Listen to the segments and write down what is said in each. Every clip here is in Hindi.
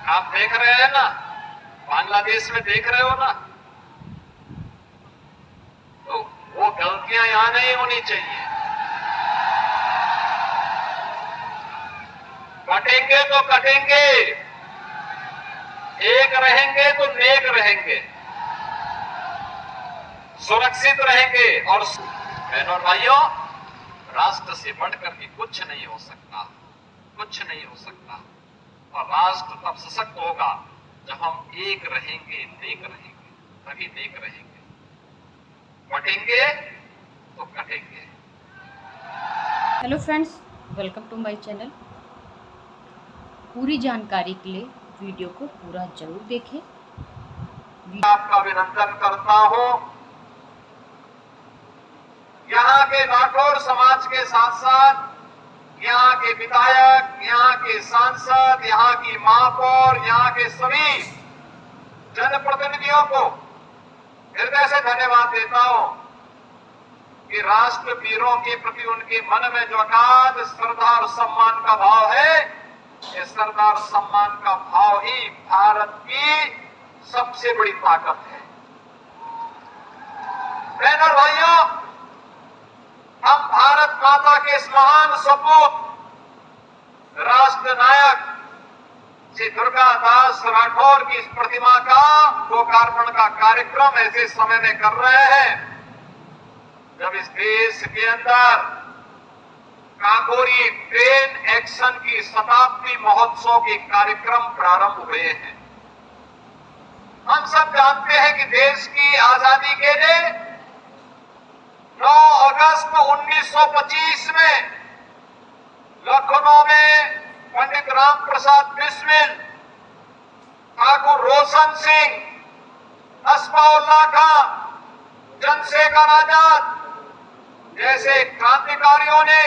आप देख रहे हैं ना, बांग्लादेश में देख रहे हो ना, तो वो गलतियां यहां नहीं होनी चाहिए। कटेंगे तो कटेंगे, एक रहेंगे तो नेक रहेंगे, सुरक्षित रहेंगे। और बहनों और भाइयों, राष्ट्र से बढ़कर के कुछ नहीं हो सकता, कुछ नहीं हो सकता। और राष्ट्र तब सशक्त होगा जब हम एक रहेंगे, नेक रहेंगे, तभी नेक रहेंगे। बटेंगे तो कटेंगे। Hello friends, welcome to my channel. पूरी जानकारी के लिए वीडियो को पूरा जरूर देखें। आपका अभिनंदन करता हूं। यहाँ के राठौर समाज के साथ साथ यहाँ के विधायक, यहाँ के सांसद, यहाँ की महापौर, यहाँ के सभी जनप्रतिनिधियों को हृदय से धन्यवाद देता हूं कि राष्ट्र वीरों के प्रति उनके मन में जो अगाध श्रद्धा और सम्मान का भाव है, ये श्रद्धा और सम्मान का भाव ही भारत की सबसे बड़ी ताकत है। बहनों और भाइयों, हम भारत माता के इस महान सपूत राष्ट्र नायक श्री दुर्गा दास राठौर की इस प्रतिमा का लोकार्पण का कार्यक्रम ऐसे समय में कर रहे हैं जब इस देश के अंदर काकोरी ट्रेन एक्शन की शताब्दी महोत्सव के कार्यक्रम प्रारंभ हुए हैं। हम सब जानते हैं कि देश की आजादी के लिए 9 अगस्त 1925 में लखनऊ में पंडित राम प्रसाद बिस्मिल, ठाकुर रोशन सिंह, असफाउल्लाह खां, चंद्रशेखर आजाद जैसे क्रांतिकारियों ने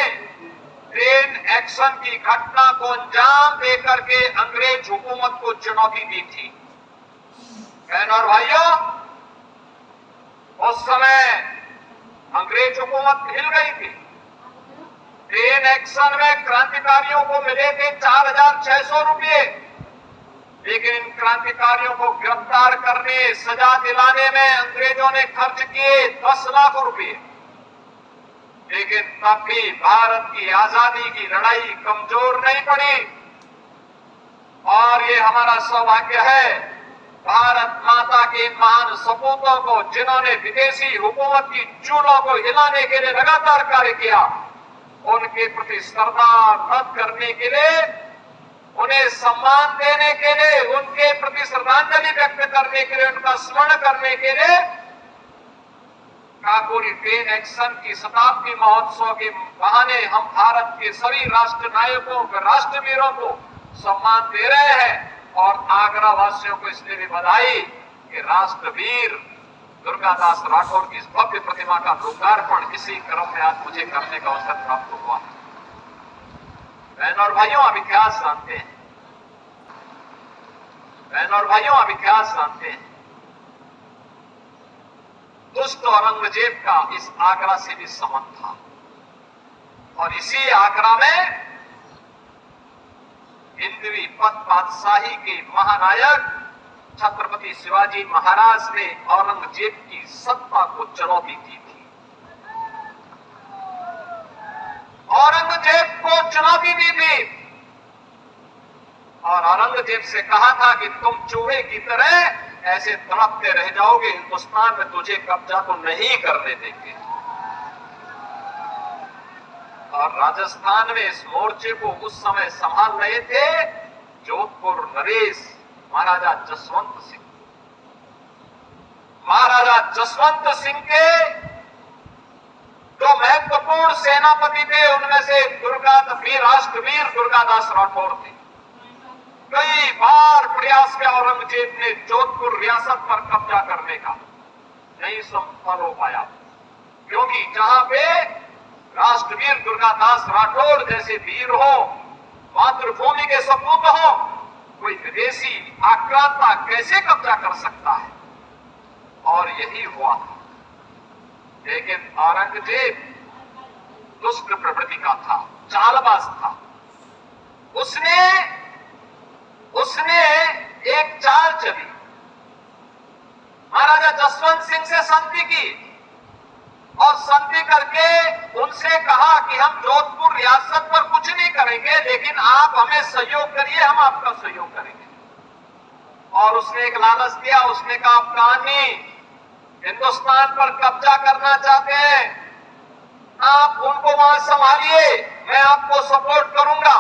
ट्रेन एक्शन की घटना को अंजाम देकर के अंग्रेज हुकूमत को चुनौती दी थी। बहनों और भाइयों, उस समय अंग्रेज हुकूमत हिल गई थी। ट्रेन एक्शन में क्रांतिकारियों को मिले थे 4,600 रुपये, लेकिन इन क्रांतिकारियों को गिरफ्तार करने, सजा दिलाने में अंग्रेजों ने खर्च किए 10 लाख रुपये। लेकिन तब भी भारत की आजादी की लड़ाई कमजोर नहीं पड़ी। और ये हमारा सौभाग्य है, भारत माता के इन महान सपूतों को, जिन्होंने विदेशी हुकूमत की चूलों को हिलाने के लिए लगातार कार्य किया, उनके प्रति श्रद्धा व्यक्त करने के लिए, उन्हें सम्मान देने के लिए, उनके प्रति श्रद्धांजलि व्यक्त करने के लिए, उनका स्मरण करने के लिए काकोरी ट्रेन एक्शन की शताब्दी महोत्सव के बहाने हम भारत के सभी राष्ट्र नायकों, राष्ट्रवीरों को सम्मान दे रहे हैं। और आगरा वासियों को इसलिए भी बधाई कि राष्ट्रवीर दुर्गा दास राठौर की इस भव्य प्रतिमा का लोकार्पण इसी क्रम में आज मुझे करने का अवसर प्राप्त हुआ है। बहनों और भाइयों, आप इतिहास जानते हैं। बहनों और भाइयों, आप इतिहास जानते हैं। दुष्ट औरंगजेब का इस आगरा से भी संबंध था और इसी आगरा में हिंदवी पद बादशाही के महानायक छत्रपति शिवाजी महाराज ने औरंगजेब की सत्ता को चुनौती दी थी। औरंगजेब को चुनौती दी थी और औरंगजेब से कहा था कि तुम चूहे की तरह ऐसे तड़पते रह जाओगे, हिंदुस्तान में तुझे कब्जा तो नहीं करने देंगे। और राजस्थान में इस मोर्चे को उस समय संभाल रहे थे जोधपुर नरेश महाराजा जसवंत सिंह। महाराजा जसवंत सिंह के जो महत्वपूर्ण सेनापति थे, उनमें से राष्ट्रवीर दुर्गादास राठौर थे। कई बार प्रयास किया औरंगजेब ने जोधपुर रियासत पर कब्जा करने का, नहीं सफल हो पाया, क्योंकि जहां पे राष्ट्रवीर दुर्गादास राठौर जैसे वीर हो, मातृभूमि के सपूत हो, कोई विदेशी आक्रांता कैसे कब्जा कर सकता है। और यही हुआ था। लेकिन औरंगजेब दुष्ट प्रवृत्ति का था, चालबाज था। उसने एक चाल चली, महाराजा जसवंत सिंह से संधि की और संधि करके उनसे कहा कि हम जोधपुर रियासत पर कुछ नहीं करेंगे, लेकिन आप हमें सहयोग करिए, हम आपका सहयोग करेंगे। और उसने एक लालच दिया, उसने कहा अफगानी हिंदुस्तान पर कब्जा करना चाहते हैं, आप उनको वहां संभालिए, मैं आपको सपोर्ट करूंगा।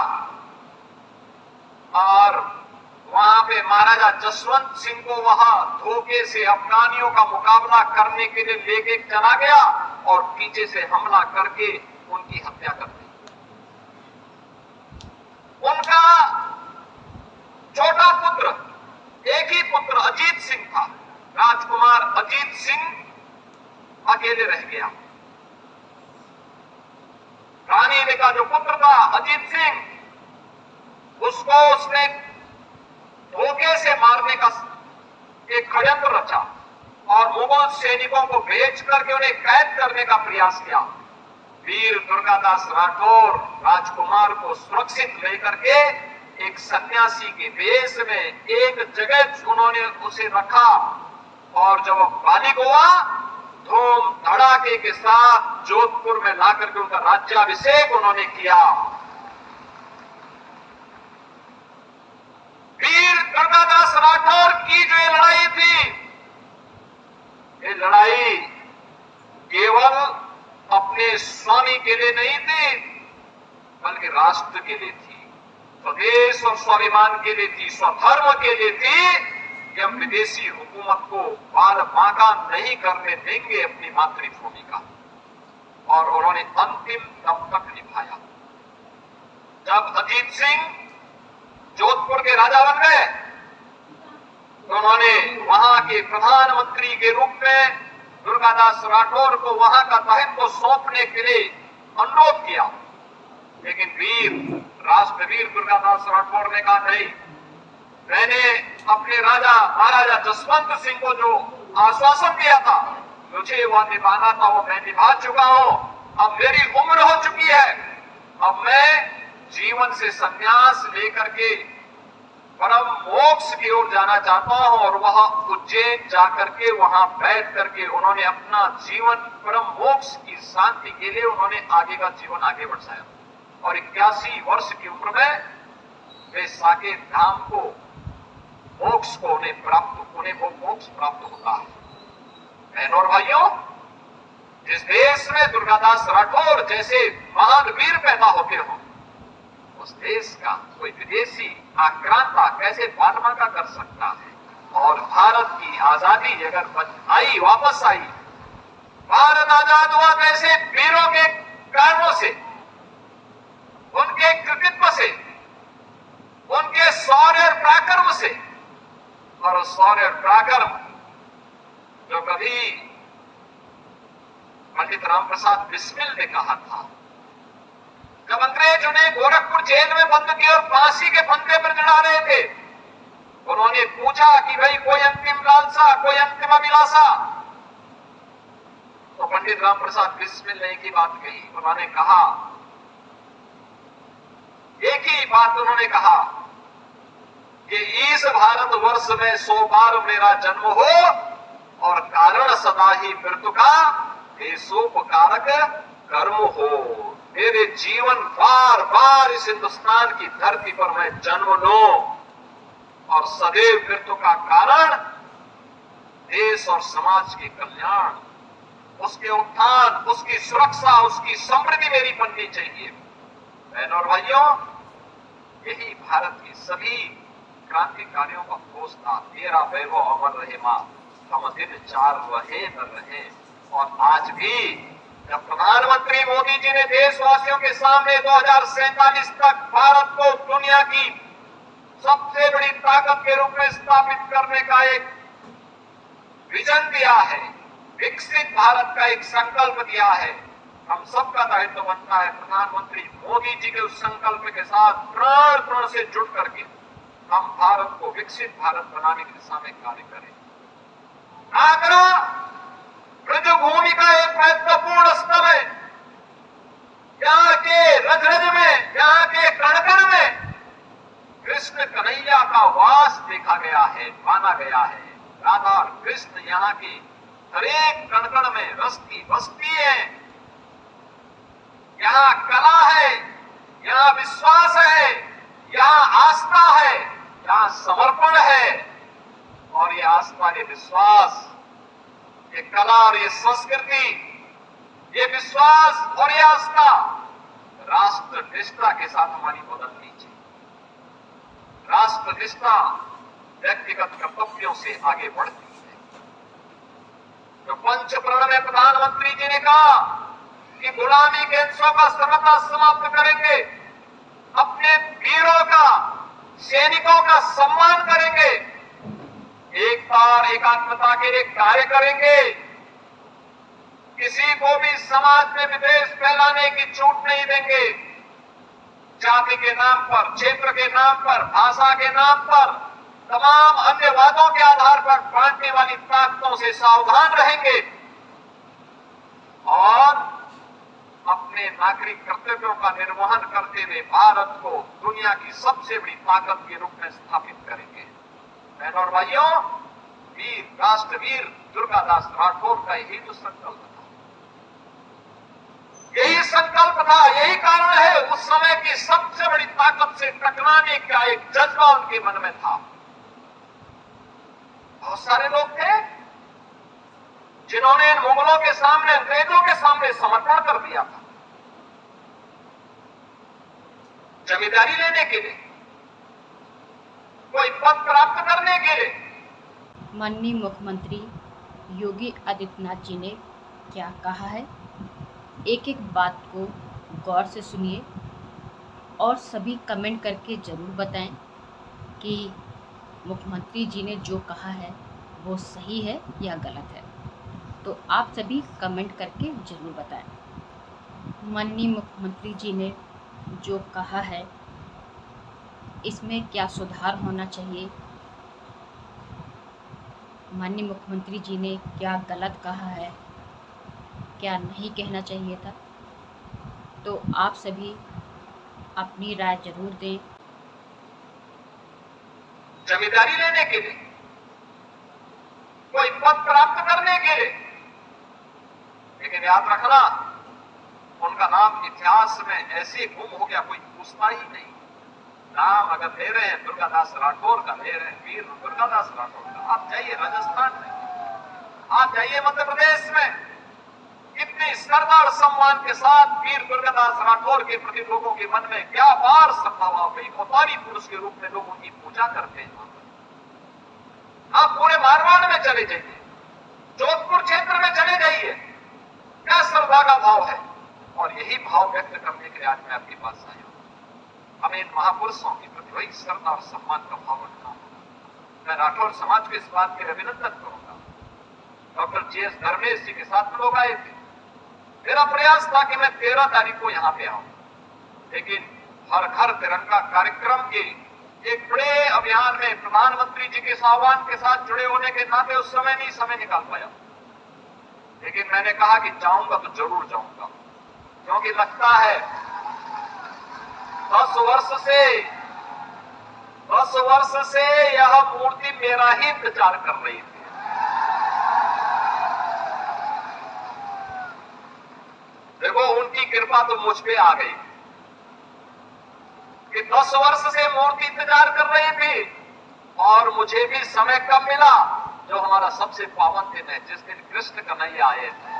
और वहां पे महाराजा जसवंत सिंह को वहां धोखे से अफगानियों का मुकाबला करने के लिए लेके चला गया और पीछे से हमला करके उनकी हत्या कर दी। उनका छोटा पुत्र, एक ही पुत्र अजीत सिंह था, राजकुमार अजीत सिंह अकेले रह गया। रानी ने का जो पुत्र था अजीत सिंह, उसको उसने धोखे से मारने का एक षड्यंत्र रचा और मुगल सैनिकों को भेज करके उन्हें कैद करने का प्रयास किया। वीर दुर्गादास राठौर राजकुमार को सुरक्षित लेकर के एक सन्यासी के वेश में एक जगह उन्होंने उसे रखा और जब वह बालिग हुआ, धूम धड़ाके के साथ जोधपुर में लाकर के उनका राज्याभिषेक उन्होंने किया। वीर दुर्गादास राठौर की जो ये लड़ाई थी, ये लड़ाई केवल अपने स्वामी के लिए नहीं थी, बल्कि राष्ट्र के लिए थी, स्वदेश और स्वाभिमान के लिए थी, स्वधर्म के लिए थी कि हम विदेशी हुकूमत को बाल बांका नहीं करने देंगे अपनी मातृभूमि का। और उन्होंने अंतिम दम तक निभाया। जब अजीत सिंह जोधपुर के राजा बन गए तो उन्होंने वहां के प्रधानमंत्री के रूप में दुर्गादास राठौर को वहां का दायित्व सौंपने के लिए अनुरोध किया, लेकिन राष्ट्रवीर दुर्गादास राठौर ने कहा नहीं, मैंने अपने राजा महाराजा जसवंत सिंह को जो आश्वासन दिया था, मुझे वह निभाना था, वो मैं निभा चुका हूं। अब मेरी उम्र हो चुकी है, अब मैं जीवन से संन्यास लेकर के परम मोक्ष की ओर जाना चाहता हूं। और वह उज्जैन जाकर के वहां बैठ करके उन्होंने अपना जीवन परम मोक्ष की शांति के लिए उन्होंने आगे का जीवन आगे बढ़ाया। और 81 वर्ष की उम्र में वे साकेत धाम को मोक्ष को उन्हें वो मोक्ष प्राप्त होता है। बहनों और भाइयों, जिस देश में दुर्गादास राठौर जैसे महान वीर पैदा होते हो, उस देश का कोई विदेशी आक्रांता कैसे बालमाका कर सकता है। और भारत की आजादी अगर आई, वापस आई, भारत आजाद हुआ कैसे वीरों के कारणों से, उनके कृतित्व से, उनके शौर्य और पराक्रम से। और शौर्य और पराक्रम जो कभी पंडित राम प्रसाद बिस्मिल ने कहा था, जब अंग्रेज उन्हें गोरखपुर जेल में बंद किए और फांसी के फंदे पर चढ़ा रहे थे, उन्होंने पूछा कि भाई कोई अंतिम लालसा, कोई अंतिम अभिलाषा? तो पंडित राम प्रसाद बिस्मिल ने एक ही बात कही, उन्होंने कहा, एक ही बात उन्होंने कहा कि इस भारतवर्ष में 100 बार मेरा जन्म हो और कारण सदा ही मृत्यु का देशोपकारक कर्म हो। मेरे जीवन बार बार इस हिंदुस्तान की धरती पर मैं जन्म लूं और सदैव मृत्यु का कारण देश और समाज के कल्याण, उसके उत्थान, उसकी सुरक्षा, उसकी समृद्धि मेरी बननी चाहिए। बहनों और भाइयों, यही भारत की सभी क्रांतिकारियों का घोष था, तेरा वैभव अमर रहे मां, हम दिन 4 रहे न रहे। और आज भी जब प्रधानमंत्री मोदी जी ने देशवासियों के सामने 2047 तक भारत को दुनिया की सबसे बड़ी ताकत के रूप में स्थापित करने का एक विजन दिया है, विकसित भारत का एक संकल्प दिया है, हम सबका दायित्व बनता है प्रधानमंत्री मोदी जी के उस संकल्प के साथ प्राण से जुड़ करके हम भारत को विकसित भारत बनाने की दिशा में कार्य करें। आगरा ब्रजभूमि का एक महत्वपूर्ण स्थल है। यहाँ के रज रज में, यहाँ के कण कण में कृष्ण कृष्ण कन्हैया का वास देखा गया है, माना गया है। राधा और कृष्ण यहाँ की हर एक कण कण में रसती बसती है। यहाँ कला है, यहाँ विश्वास है, यहाँ आस्था है, यहाँ समर्पण है। और ये आस्था, ये विश्वास, ये कला और ये संस्कृति, ये विश्वास और ये आस्था राष्ट्र निष्ठा के साथ हमारी बदलनी चाहिए। राष्ट्र निष्ठा व्यक्तिगत कर्तव्यों से आगे बढ़ती है। तो पंचप्रण में प्रधानमंत्री जी ने कहा कि गुलामी के अंशों का सर्वथा समाप्त करेंगे, अपने वीरों का, सैनिकों का सम्मान करेंगे, एकता और एकात्मता के लिए कार्य करेंगे, किसी को भी समाज में विद्वेष फैलाने की छूट नहीं देंगे। जाति के नाम पर, क्षेत्र के नाम पर, भाषा के नाम पर, तमाम अन्य वादों के आधार पर बांटने वाली ताकतों से सावधान रहेंगे और अपने नागरिक कर्तव्यों का निर्वहन करते हुए भारत को दुनिया की सबसे बड़ी ताकत के रूप में स्थापित करेंगे। बहनों और भाइयों, वीर राष्ट्रवीर दुर्गादास राठौर का यही तो संकल्प था, यही संकल्प था, यही कारण है उस समय की सबसे बड़ी ताकत से टकराने का एक जज्बा उनके मन में था। बहुत सारे लोग थे जिन्होंने मुगलों के सामने, अंग्रेजों के सामने समर्पण कर दिया था जमींदारी लेने के लिए, कोई पद प्राप्त करने के लिए। माननीय मुख्यमंत्री योगी आदित्यनाथ जी ने क्या कहा है, एक एक बात को गौर से सुनिए और सभी कमेंट करके ज़रूर बताएं कि मुख्यमंत्री जी ने जो कहा है वो सही है या गलत है। तो आप सभी कमेंट करके ज़रूर बताएं। माननीय मुख्यमंत्री जी ने जो कहा है इसमें क्या सुधार होना चाहिए, माननीय मुख्यमंत्री जी ने क्या गलत कहा है, क्या नहीं कहना चाहिए था, तो आप सभी अपनी राय जरूर दें। जमींदारी लेने के लिए, कोई पद प्राप्त करने के लिए, लेकिन याद रखना उनका नाम इतिहास में ऐसे गुम हो गया, कोई पूछता ही नहीं। नाम अगर ले रहे हैं दुर्गादास राठौर का, ले रहे हैं वीर दुर्गादास राठौर का। आप जाइए राजस्थान में, आप जाइए मध्य प्रदेश में, कितनी श्रद्धा और सम्मान के साथ वीर दुर्गादास राठौर के प्रति लोगों के मन में क्या अपार श्रद्धा भाव गई। अवतारी पुरुष के रूप में लोग उनकी पूजा करते हैं। आप पूरे मारवाड़ में चले जाइए, जोधपुर क्षेत्र में चले जाइए, क्या श्रद्धा का भाव है। और यही भाव व्यक्त करने के लिए आज मैं आपके पास आया हूं। हमें इन महापुरुषों के प्रति वही श्रद्धा और सम्मान का भाव रखना होगा। मैं राठौर समाज को इस बात के लिए अभिनंदन करूंगा। डॉक्टर जी एस धर्मेश जी के साथ लोग आए थे। मेरा प्रयास था कि मैं 13 तारीख को यहां पे आऊं, लेकिन हर घर तिरंगा कार्यक्रम के एक बड़े अभियान में प्रधानमंत्री जी के आह्वान के साथ जुड़े होने के नाते उस समय नहीं समय निकाल पाया। लेकिन मैंने कहा कि जाऊंगा तो जरूर जाऊंगा, क्योंकि लगता है 10 वर्ष से यह मूर्ति मेरा ही इंतजार कर रही थी। देखो उनकी कृपा तो मुझ पे आ गई कि 10 वर्ष से मूर्ति इंतजार कर रही थी। और मुझे भी समय कब मिला, जो हमारा सबसे पावन दिन है, जिस दिन कृष्ण कन्हैया आए थे।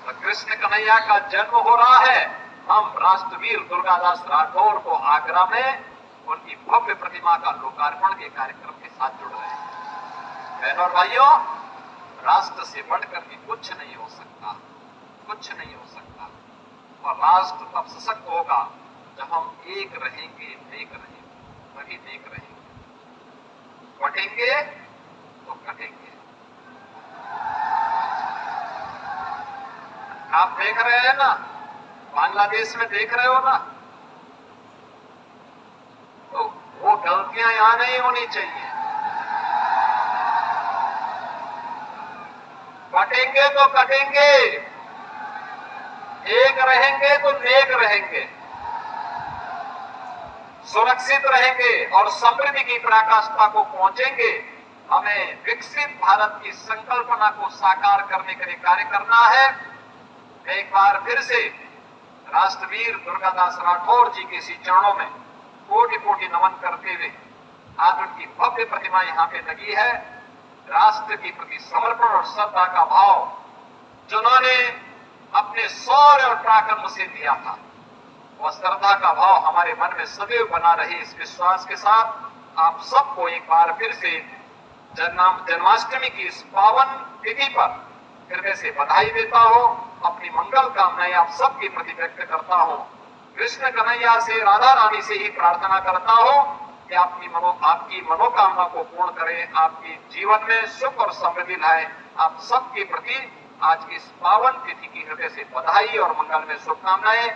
तो कृष्ण कन्हैया का जन्म हो रहा है। हम राष्ट्रवीर दुर्गादास राठौर को आगरा में उनकी भव्य प्रतिमा का लोकार्पण के कार्यक्रम के साथ जुड़ रहे हैं। बहनों और भाइयों, राष्ट्र से बढ़कर के कुछ नहीं हो सकता, कुछ नहीं हो सकता। और राष्ट्र तब सशक्त होगा जब हम एक रहेंगे, नेक रहेंगे, तभी नेक रहेंगे। बटेंगे तो कटेंगे। आप देख रहे हैं ना, बांग्लादेश में देख रहे हो ना, तो वो गलतियां यहां नहीं होनी चाहिए। बटेंगे तो कटेंगे, एक रहेंगे तो नेक रहेंगे। सुरक्षित रहेंगे और समृद्धि की पराकाष्ठा को पहुंचेंगे। हमें विकसित भारत की संकल्पना को साकार करने के लिए कार्य करना है। मैं एक बार फिर से राष्ट्रवीर दुर्गादास राठौर जी के इसी चरणों में कोटि कोटि नमन करते हुए, आज उनकी भव्य प्रतिमा यहाँ पे लगी है। राष्ट्र के प्रति समर्पण और श्रद्धा का भाव जिन्होंने अपने शौर्य और पराक्रम से दिया था, वह श्रद्धा का भाव हमारे मन में सदैव बना रहे, इस विश्वास के साथ आप सबको एक बार फिर से जन्माष्टमी की इस पावन तिथि पर हृदय से बधाई देता हूं। अपनी मंगल कामनाएं आप सबके प्रति व्यक्त करता हूं। कृष्ण कन्हैया से, राधा रानी से ही प्रार्थना करता हूं कि आपकी मनोकामना को पूर्ण करें, आपके जीवन में सुख और समृद्धि लाए। आप सबके प्रति आज की इस पावन तिथि की हृदय से बधाई और मंगल में शुभकामनाएं।